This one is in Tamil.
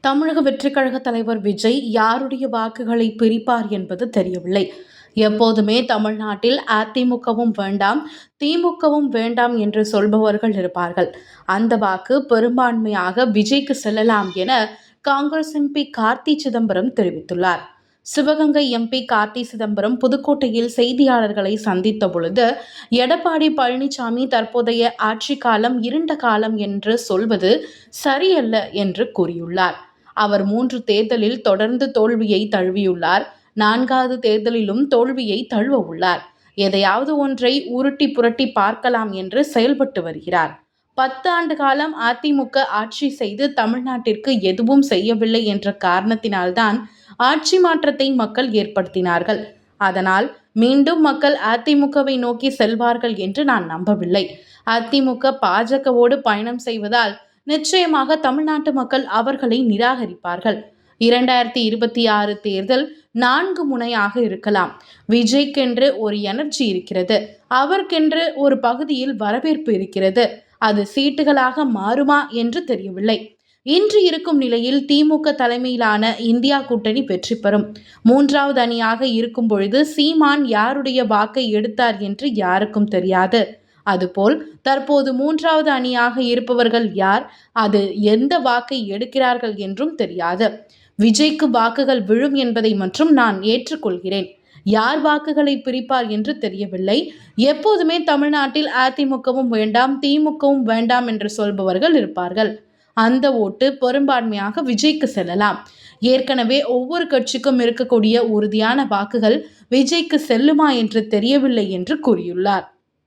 தமிழக வெற்றிக் கழக தலைவர் விஜய் யாருடைய வாக்குகளை பிரிப்பார் என்பது தெரியவில்லை. எப்போதுமே தமிழ்நாட்டில் அதிமுகவும் வேண்டாம், திமுகவும் வேண்டாம் என்று சொல்பவர்கள் இருப்பார்கள். அந்த வாக்கு பெரும்பான்மையாக விஜய்க்கு செல்லலாம் என காங்கிரஸ் எம்பி கார்த்தி சிதம்பரம் தெரிவித்துள்ளார். சிவகங்கை எம்பி கார்த்தி சிதம்பரம் புதுக்கோட்டையில் செய்தியாளர்களை சந்தித்த பொழுது, எடப்பாடி பழனிசாமி தற்போதைய ஆட்சி காலம் இருண்ட காலம் என்று சொல்வது சரியல்ல என்று கூறியுள்ளார். அவர் 3 தேர்தலில் தொடர்ந்து தோல்வியை தழுவியுள்ளார். 4வது தேர்தலிலும் தோல்வியை தழுவ உள்ளார். எதையாவது ஒன்றை உருட்டி புரட்டி பார்க்கலாம் என்று செயல்பட்டு வருகிறார். 10 ஆண்டு காலம் அதிமுக ஆட்சி செய்து தமிழ்நாட்டிற்கு எதுவும் செய்யவில்லை என்ற காரணத்தினால்தான் ஆட்சி மாற்றத்தை மக்கள் ஏற்படுத்தினார்கள். அதனால் மீண்டும் மக்கள் அதிமுகவை நோக்கி செல்வார்கள் என்று நான் நம்பவில்லை. அதிமுக பாஜகவோடு பயணம் செய்வதால் நிச்சயமாக தமிழ்நாட்டு மக்கள் அவர்களை நிராகரிப்பார்கள். 2026 தேர்தல் 4 முனையாக இருக்கலாம். விஜய்க்கென்று ஒரு எனர்ஜி இருக்கிறது. அவருக்கென்று ஒரு பகுதியில் வரவேற்பு இருக்கிறது. அது சீட்டுகளாக மாறுமா என்று தெரியவில்லை. இன்று இருக்கும் நிலையில் திமுக தலைமையிலான இந்தியா கூட்டணி வெற்றி பெறும். 3வது அணியாக இருக்கும் பொழுது சீமான் யாருடைய வாக்கை எடுத்தார் என்று யாருக்கும் தெரியாது. அதுபோல் தற்போது 3வது அணியாக இருப்பவர்கள் யார், அது எந்த வாக்கை எடுக்கிறார்கள் என்றும் தெரியாது. விஜய்க்கு வாக்குகள் விழும் என்பதை மட்டும் நான் ஏற்றுக்கொள்கிறேன். யார் வாக்குகளை பிரிப்பார் என்று தெரியவில்லை. எப்போதுமே தமிழ்நாட்டில் அதிமுகவும் வேண்டாம், திமுகவும் வேண்டாம் என்று சொல்பவர்கள் இருப்பார்கள். அந்த ஓட்டு பெரும்பான்மையாக விஜய்க்கு செல்லலாம். ஏற்கனவே ஒவ்வொரு கட்சிக்கும் இருக்கக்கூடிய உறுதியான வாக்குகள் விஜய்க்கு செல்லுமா என்று தெரியவில்லை என்று கூறியுள்ளார்.